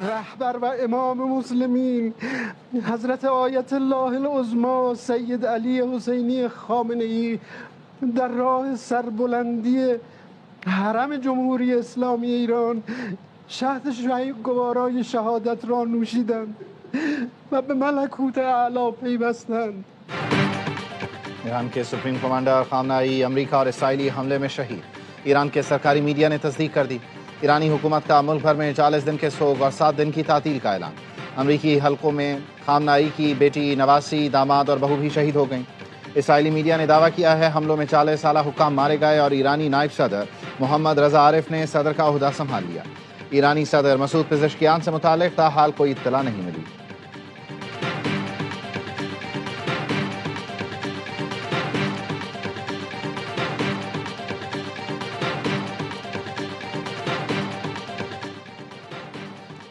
رهبر و امام مسلمین حضرت آیت الله العظما سید علی حسینی خامنه‌ای در راه سربلندی حرم جمهوری اسلامی ایران شهد گوارای شهادت را نوشیدند و به ملکوت اعلی پیوستند. ایران کے سپریم کمانڈر خامنہئی امریکہ اور اسرائیلی حملے میں شہید۔ ایران کے سرکاری میڈیا نے تصدیق کر دی۔ ایرانی حکومت کا ملک بھر میں 40 دن کے سوگ اور 7 دن کی تعطیل کا اعلان۔ امریکی حلقوں میں خامنہئی کی بیٹی، نواسی، داماد اور بہو بھی شہید ہو گئیں۔ اسرائیلی میڈیا نے دعویٰ کیا ہے حملوں میں 40 سالہ حکام مارے گئے اور ایرانی نائب صدر محمد رضا عارف نے صدر کا عہدہ سنبھال لیا۔ ایرانی صدر مسعود پزشکیان سے متعلق تاحال کوئی اطلاع نہیں ملی۔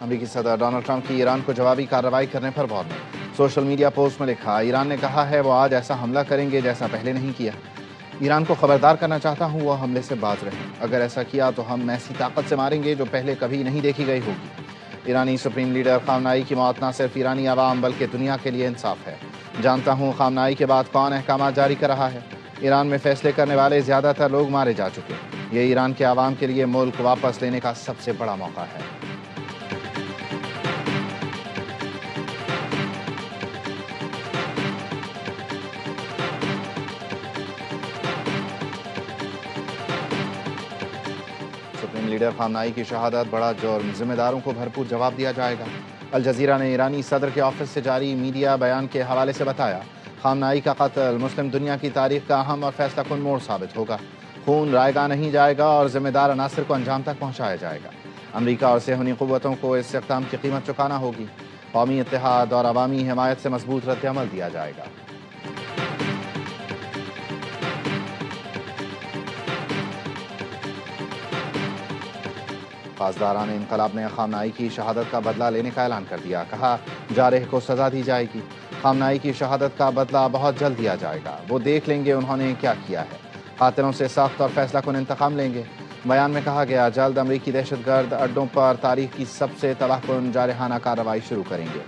امریکی صدر ڈونلڈ ٹرمپ کی ایران کو جوابی کارروائی کرنے پر غور میں۔ سوشل میڈیا پوسٹ میں لکھا، ایران نے کہا ہے وہ آج ایسا حملہ کریں گے جیسا پہلے نہیں کیا۔ ایران کو خبردار کرنا چاہتا ہوں وہ حملے سے باز رہیں۔ اگر ایسا کیا تو ہم ایسی طاقت سے ماریں گے جو پہلے کبھی نہیں دیکھی گئی ہوگی۔ ایرانی سپریم لیڈر خامنہئی کی موت نہ صرف ایرانی عوام بلکہ دنیا کے لیے انصاف ہے۔ جانتا ہوں خامنہئی کے بعد کون احکامات جاری کر رہا ہے۔ ایران میں فیصلے کرنے والے زیادہ تر لوگ مارے جا چکے۔ یہ ایران کے عوام کے لیے ملک واپس لینے کا سب سے بڑا موقع ہے۔ سپریم لیڈر خامنہئی کی شہادت بڑا جرم، ذمہ داروں کو بھرپور جواب دیا جائے گا۔ الجزیرہ نے ایرانی صدر کے آفس سے جاری میڈیا بیان کے حوالے سے بتایا، خامنہئی کا قتل مسلم دنیا کی تاریخ کا اہم اور فیصلہ کن موڑ ثابت ہوگا۔ خون رائے گاہ نہیں جائے گا اور ذمہ دار عناصر کو انجام تک پہنچایا جائے گا۔ امریکہ اور صہیونی قوتوں کو اس اقدام کی قیمت چکانا ہوگی۔ قومی اتحاد اور عوامی حمایت سے مضبوط رد عمل دیا جائے گا۔ پاسداران انقلاب نے خامنہئی کی شہادت کا بدلہ لینے کا اعلان کر دیا۔ کہا جارح کو سزا دی جائے گی۔ خامنہئی کی شہادت کا بدلہ بہت جلد دیا جائے گا۔ وہ دیکھ لیں گے انہوں نے کیا کیا ہے۔ قاتلوں سے سخت اور فیصلہ کن انتقام لیں گے۔ بیان میں کہا گیا جلد امریکی دہشت گرد اڈوں پر تاریخ کی سب سے تباہ کن جارحانہ کارروائی شروع کریں گے۔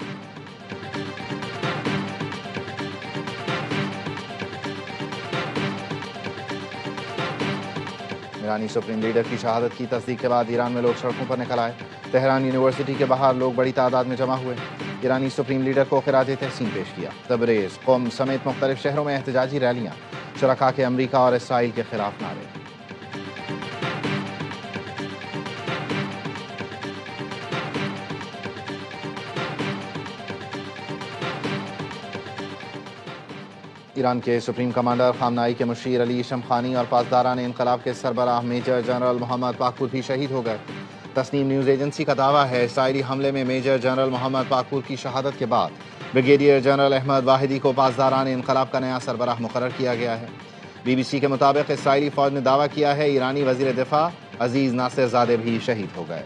ایرانی سپریم لیڈر کی شہادت کی تصدیق کے بعد ایران میں لوگ سڑکوں پر نکل آئے۔ تہران یونیورسٹی کے باہر لوگ بڑی تعداد میں جمع ہوئے۔ ایرانی سپریم لیڈر کو خراج تحسین پیش کیا۔ تبریز، قم سمیت مختلف شہروں میں احتجاجی ریلیاں، شرکاء کے امریکہ اور اسرائیل کے خلاف نعرے۔ ایران کے سپریم کمانڈر خامنہئی کے مشیر علی شمخانی اور پاسداران انقلاب کے سربراہ میجر جنرل محمد پاکپور بھی شہید ہو گئے۔ تسنیم نیوز ایجنسی کا دعویٰ ہے اسرائیلی حملے میں میجر جنرل محمد پاکپور کی شہادت کے بعد بریگیڈیئر جنرل احمد واحدی کو پاسداران انقلاب کا نیا سربراہ مقرر کیا گیا ہے۔ بی بی سی کے مطابق اسرائیلی فوج نے دعویٰ کیا ہے ایرانی وزیر دفاع عزیز ناصر زادہ بھی شہید ہو گئے۔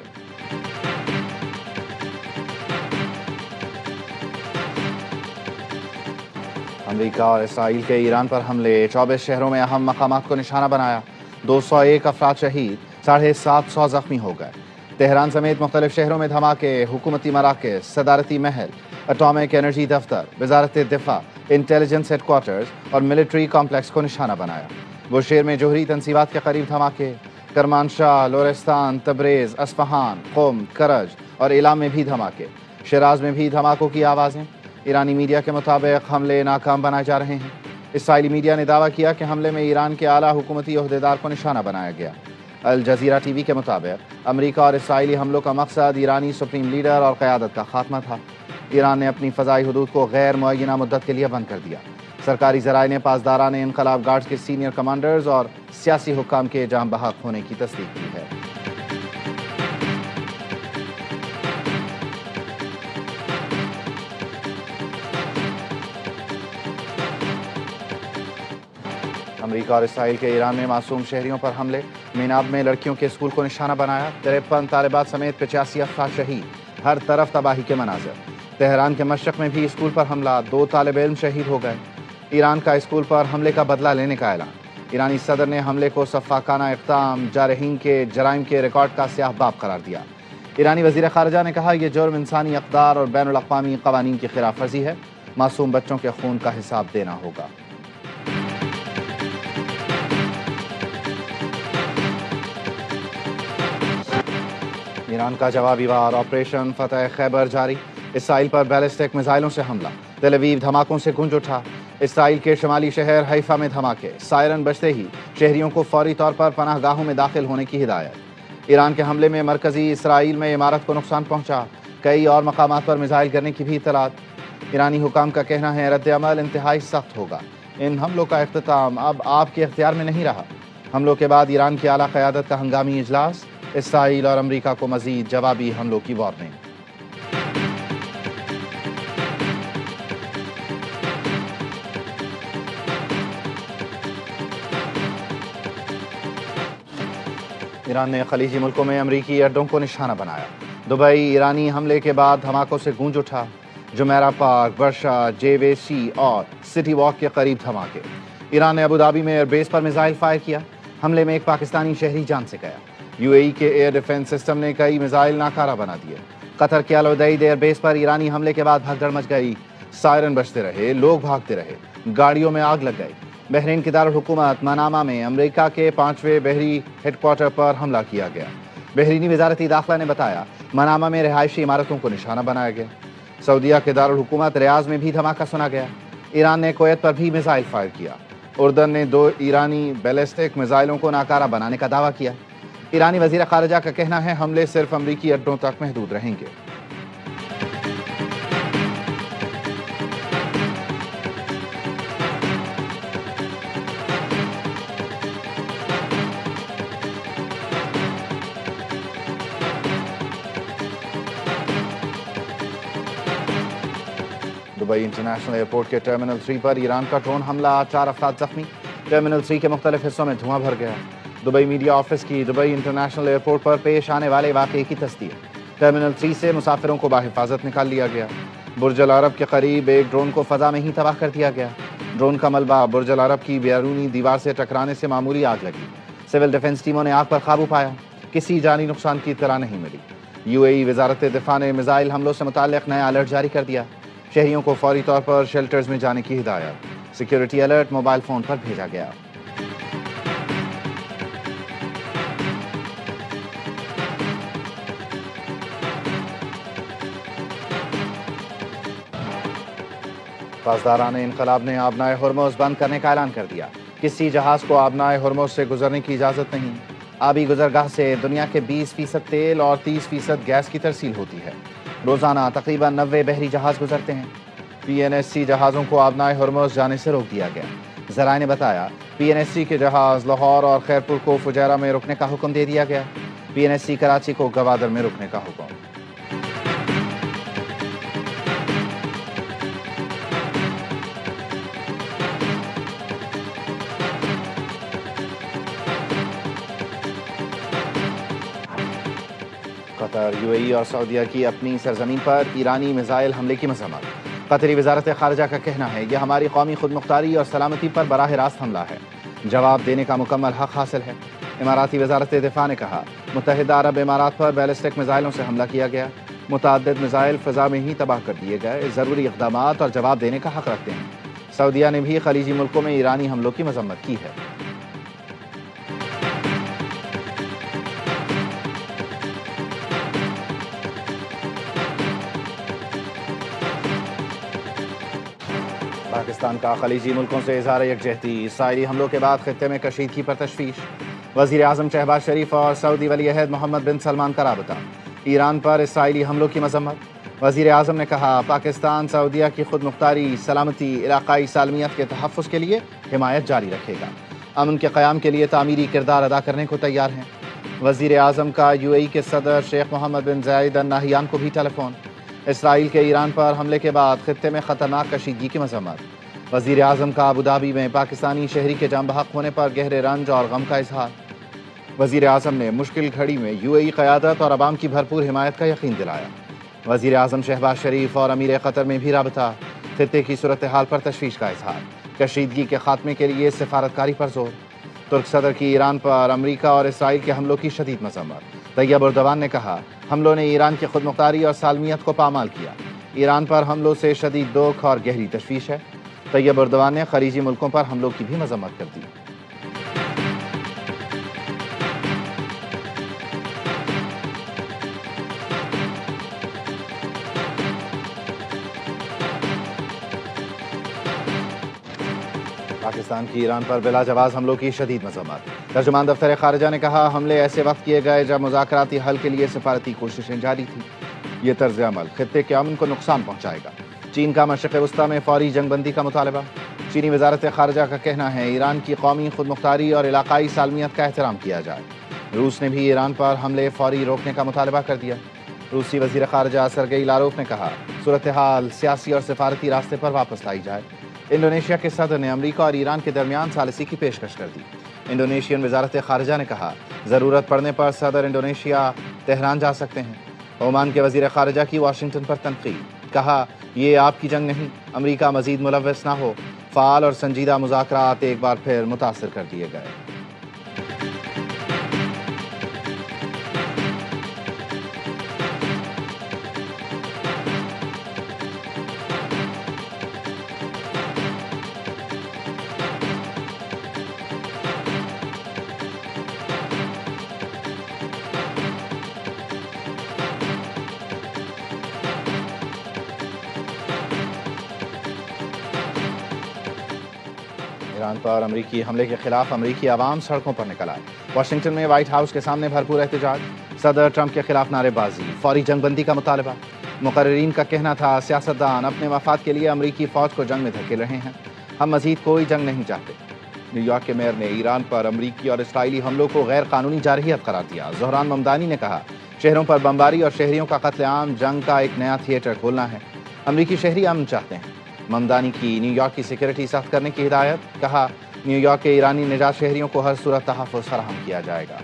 امریکہ اور اسرائیل کے ایران پر حملے، 24 شہروں میں اہم مقامات کو نشانہ بنایا، 201 افراد شہید، 750 زخمی ہو گئے۔ تہران سمیت مختلف شہروں میں دھماکے، حکومتی مراکز، صدارتی محل، اٹامک انرجی دفتر، وزارت دفاع، انٹیلیجنس ہیڈ کوارٹرز اور ملٹری کمپلیکس کو نشانہ بنایا۔ بشیر میں جوہری تنصیبات کے قریب دھماکے، کرمانشاہ، لورستان، تبریز، اصفہان، قم، کرج اور ایلام میں بھی دھماکے، شیراز میں بھی دھماکوں کی آوازیں۔ ایرانی میڈیا کے مطابق حملے ناکام بنائے جا رہے ہیں۔ اسرائیلی میڈیا نے دعویٰ کیا کہ حملے میں ایران کے اعلیٰ حکومتی عہدیدار کو نشانہ بنایا گیا۔ الجزیرہ ٹی وی کے مطابق امریکہ اور اسرائیلی حملوں کا مقصد ایرانی سپریم لیڈر اور قیادت کا خاتمہ تھا۔ ایران نے اپنی فضائی حدود کو غیر معینہ مدت کے لیے بند کر دیا۔ سرکاری ذرائع نے پاسداران انقلاب گارڈز کے سینئر کمانڈرز اور سیاسی حکام کے جاں بحق ہونے کی تصدیق کی ہے۔ امریکہ اور اسرائیل کے ایران میں معصوم شہریوں پر حملے، میناب میں لڑکیوں کے اسکول کو نشانہ بنایا، 53 طالبات سمیت 85 افراد شہید، ہر طرف تباہی کے مناظر۔ تہران کے مشرق میں بھی اسکول پر حملہ، 2 طالب علم شہید ہو گئے۔ ایران کا اسکول پر حملے کا بدلہ لینے کا اعلان۔ ایرانی صدر نے حملے کو سفاکانہ اقدام، جارحین کے جرائم کے ریکارڈ کا سیاہ باب قرار دیا۔ ایرانی وزیر خارجہ نے کہا یہ جرم انسانی اقدار اور بین الاقوامی قوانین کی خلاف ورزی ہے، معصوم بچوں کے خون کا حساب دینا ہوگا۔ ایران کا جوابی وار آپریشن فتح خیبر جاری، اسرائیل پر بیلسٹک میزائلوں سے حملہ، تل اویو دھماکوں سے گونج اٹھا، اسرائیل کے شمالی شہر حیفا میں دھماکے، سائرن بجتے ہی شہریوں کو فوری طور پر پناہ گاہوں میں داخل ہونے کی ہدایت۔ ایران کے حملے میں مرکزی اسرائیل میں عمارت کو نقصان پہنچا، کئی اور مقامات پر میزائل گرنے کی بھی اطلاعات۔ ایرانی حکام کا کہنا ہے رد عمل انتہائی سخت ہوگا، ان حملوں کا اختتام اب آپ کے اختیار میں نہیں رہا۔ حملوں کے بعد ایران کی اعلیٰ قیادت کا ہنگامی اجلاس، اسرائیل اور امریکہ کو مزید جوابی حملوں کی وارننگ۔ ایران نے خلیجی ملکوں میں امریکی اڈوں کو نشانہ بنایا، دبئی ایرانی حملے کے بعد دھماکوں سے گونج اٹھا، جمیرہ پارک، برشا، JVC اور سٹی واک کے قریب دھماکے۔ ایران نے ابوظہبی میں ایئر بیس پر میزائل فائر کیا، حملے میں ایک پاکستانی شہری جان سے گیا۔ UAE کے ایئر ڈیفنس سسٹم نے کئی میزائل ناکارہ بنا دیے۔ قطر کے العدید ایئر بیس پر ایرانی حملے کے بعد بھگدڑ مچ گئی، سائرن بجتے رہے، لوگ بھاگتے رہے، گاڑیوں میں آگ لگ گئی۔ بحرین کے دارالحکومت منامہ میں امریکہ کے 5ویں بحری ہیڈ کوارٹر پر حملہ کیا گیا۔ بحرینی وزارت داخلہ نے بتایا منامہ میں رہائشی عمارتوں کو نشانہ بنایا گیا۔ سعودیہ کے دارالحکومت ریاض میں بھی دھماکہ سنا گیا۔ ایران نے کویت پر بھی میزائل فائر کیا۔ اردن نے 2 ایرانی بیلسٹک میزائلوں کو ناکارہ بنانے کا دعویٰ کیا۔ ایرانی وزیر خارجہ کا کہنا ہے حملے صرف امریکی اڈوں تک محدود رہیں گے۔ دبئی انٹرنیشنل ایئرپورٹ کے ٹرمینل 3 پر ایران کا ڈرون حملہ، 4 افراد زخمی، ٹرمینل 3 کے مختلف حصوں میں دھواں بھر گیا۔ دبئی میڈیا آفس کی دبئی انٹرنیشنل ایئرپورٹ پر پیش آنے والے واقعے کی تصدیق، ٹرمینل 3 سے مسافروں کو بحفاظت نکال لیا گیا۔ برج العرب کے قریب ایک ڈرون کو فضا میں ہی تباہ کر دیا گیا۔ ڈرون کا ملبہ برج العرب کی بیرونی دیوار سے ٹکرانے سے معمولی آگ لگی، سول ڈیفنس ٹیموں نے آگ پر قابو پایا، کسی جانی نقصان کی اطلاع نہیں ملی۔ UAE وزارت دفاع نے میزائل حملوں سے متعلق نیا الرٹ جاری کر دیا، شہریوں کو فوری طور پر شیلٹرز میں جانے کی ہدایت، سیکیورٹی الرٹ موبائل فون پر بھیجا گیا۔ پاسداران انقلاب نے آبنائے ہرمز بند کرنے کا اعلان کر دیا، کسی جہاز کو آبنائے ہرمز سے گزرنے کی اجازت نہیں۔ آبی گزرگاہ سے دنیا کے 20% تیل اور 30% گیس کی ترسیل ہوتی ہے۔ روزانہ تقریباً 90 بحری جہاز گزرتے ہیں۔ PNSC جہازوں کو آبنائے ہرمز جانے سے روک دیا گیا۔ ذرائع نے بتایا PNSC کے جہاز لاہور اور خیرپور کو فجیرہ میں رکنے کا حکم دے دیا گیا، PNSC کراچی کو گوادر میں رکنے کا حکم۔ قطر، UAE اور سعودیہ کی اپنی سرزمین پر ایرانی میزائل حملے کی مذمت۔ قطری وزارت خارجہ کا کہنا ہے یہ ہماری قومی خود مختاری اور سلامتی پر براہ راست حملہ ہے، جواب دینے کا مکمل حق حاصل ہے۔ اماراتی وزارت دفاع نے کہا متحدہ عرب امارات پر بیلسٹک میزائلوں سے حملہ کیا گیا، متعدد میزائل فضا میں ہی تباہ کر دیے گئے، ضروری اقدامات اور جواب دینے کا حق رکھتے ہیں۔ سعودیہ نے بھی خلیجی ملکوں میں ایرانی حملوں کی مذمت کی ہے۔ پاکستان کا خلیجی ملکوں سے اظہار یکجہتی، اسرائیلی حملوں کے بعد خطے میں کشیدگی پر تشویش، وزیر اعظم شہباز شریف اور سعودی ولی عہد محمد بن سلمان کا رابطہ، ایران پر اسرائیلی حملوں کی مذمت۔ وزیر اعظم نے کہا پاکستان سعودیہ کی خود مختاری، سلامتی، علاقائی سالمیت کے تحفظ کے لیے حمایت جاری رکھے گا، امن کے قیام کے لیے تعمیری کردار ادا کرنے کو تیار ہیں۔ وزیر اعظم کا UAE کے صدر شیخ محمد بن زائد ال نہیان کو بھی ٹیلی فون، اسرائیل کے ایران پر حملے کے بعد خطے میں خطرناک کشیدگی کی مذمت۔ وزیر اعظم کا ابوظہبی میں پاکستانی شہری کے جاں بحق ہونے پر گہرے رنج اور غم کا اظہار۔ وزیر اعظم نے مشکل گھڑی میں UAE قیادت اور عوام کی بھرپور حمایت کا یقین دلایا۔ وزیر اعظم شہباز شریف اور امیر قطر میں بھی رابطہ، خطے کی صورتحال پر تشویش کا اظہار، کشیدگی کے خاتمے کے لیے سفارتکاری پر زور۔ ترک صدر کی ایران پر امریکہ اور اسرائیل کے حملوں کی شدید مذمت۔ طیب اردوان نے کہا حملوں نے ایران کی خود مختاری اور سالمیت کو پامال کیا۔ ایران پر حملوں سے شدید دکھ اور گہری تشویش ہے۔ طیب اردوان نے خلیجی ملکوں پر حملوں کی بھی مذمت کر دی۔ پاکستان کی ایران پر بلا جواز حملوں کی شدید مذمت۔ ترجمان دفتر خارجہ نے کہا حملے ایسے وقت کیے گئے جب مذاکراتی حل کے لیے سفارتی کوششیں جاری تھیں۔ یہ طرز عمل خطے کے امن کو نقصان پہنچائے گا۔ چین کا مشرق وسطیٰ میں فوری جنگ بندی کا مطالبہ۔ چینی وزارت خارجہ کا کہنا ہے ایران کی قومی خود مختاری اور علاقائی سالمیت کا احترام کیا جائے۔ روس نے بھی ایران پر حملے فوری روکنے کا مطالبہ کر دیا۔ روسی وزیر خارجہ سرگئی لاروف نے کہا صورتحال سیاسی اور سفارتی راستے پر واپس لائی جائے۔ انڈونیشیا کے صدر نے امریکہ اور ایران کے درمیان ثالثی کی پیشکش کر دی۔ انڈونیشین وزارت خارجہ نے کہا ضرورت پڑنے پر صدر انڈونیشیا تہران جا سکتے ہیں۔ عمان کے وزیر خارجہ کی واشنگٹن پر تنقید، کہا یہ آپ کی جنگ نہیں، امریکہ مزید ملوث نہ ہو۔ فعال اور سنجیدہ مذاکرات ایک بار پھر متاثر کر دیے گئے۔ ایران پر امریکی حملے کے خلاف امریکی عوام سڑکوں پر نکل آئے۔ واشنگٹن میں وائٹ ہاؤس کے سامنے بھرپور احتجاج، صدر ٹرمپ کے خلاف نعرے بازی، فوری جنگ بندی کا مطالبہ۔ مقررین کا کہنا تھا سیاستدان اپنے مفاد کے لیے امریکی فوج کو جنگ میں دھکیل رہے ہیں، ہم مزید کوئی جنگ نہیں چاہتے۔ نیو یارک کے میئر نے ایران پر امریکی اور اسرائیلی حملوں کو غیر قانونی جارحیت قرار دیا۔ زہران ممدانی نے کہا شہروں پر بمباری اور شہریوں کا قتل عام جنگ کا ایک نیا تھیٹر کھولنا ہے۔ امریکی شہری امن چاہتے ہیں۔ ممدانی کی نیو یارک کی سیکورٹی سخت کرنے کی ہدایت، کہا نیو یارک کے ایرانی نژاد شہریوں کو ہر صورت تحفظ فراہم کیا جائے گا۔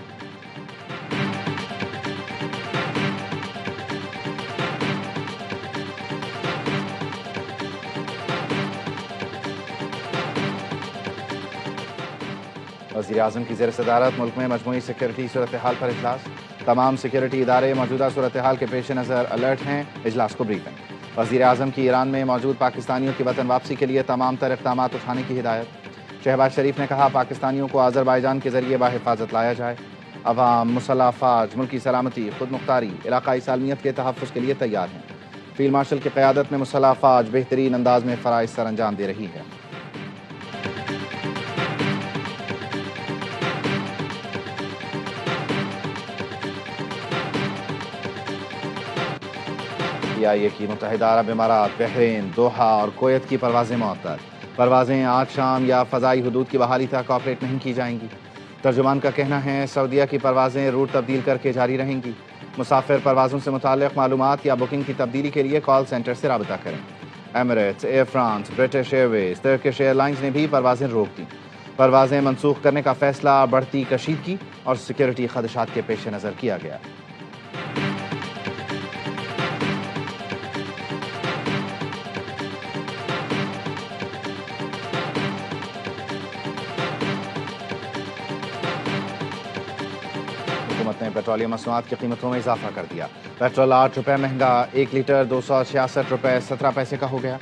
وزیر اعظم کی زیر صدارت ملک میں مجموعی سیکورٹی صورتحال پر اجلاس، تمام سیکورٹی ادارے موجودہ صورتحال کے پیش نظر الرٹ ہیں، اجلاس کو بریفنگ۔ وزیر اعظم کی ایران میں موجود پاکستانیوں کی وطن واپسی کے لیے تمام تر اقدامات اٹھانے کی ہدایت۔ شہباز شریف نے کہا پاکستانیوں کو آذربائیجان کے ذریعے بحفاظت لایا جائے۔ عوام، مسلح افواج ملکی سلامتی، خود مختاری، علاقائی سالمیت کے تحفظ کے لیے تیار ہیں۔ فیلڈ مارشل کی قیادت میں مسلح افواج بہترین انداز میں فرائض سر انجام دے رہی ہے۔ PIA کی متحدہ عرب امارات، بحرین، دوحہ اور کویت کی پروازیں معطل۔ پروازیں آج شام یا فضائی حدود کی بحالی تک آپریٹ نہیں کی جائیں گی۔ ترجمان کا کہنا ہے سعودیہ کی پروازیں روٹ تبدیل کر کے جاری رہیں گی۔ مسافر پروازوں سے متعلق معلومات یا بکنگ کی تبدیلی کے لیے کال سینٹر سے رابطہ کریں۔ Emirates, Air France, British Airways, Turkish Airlines نے بھی پروازیں روک دیں۔ پروازیں منسوخ کرنے کا فیصلہ بڑھتی کشیدگی اور سیکورٹی خدشات کے پیش نظر کیا گیا۔ حکومت نے پیٹرولیم مصنوعات کی قیمتوں میں اضافہ کر دیا۔ پیٹرول 8 روپے مہنگا، 1 لیٹر 266 روپے 17 پیسے کا ہو گیا۔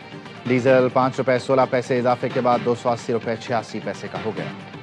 ڈیزل 5 روپے 16 پیسے اضافے کے بعد 280 روپے 86 پیسے کا ہو گیا۔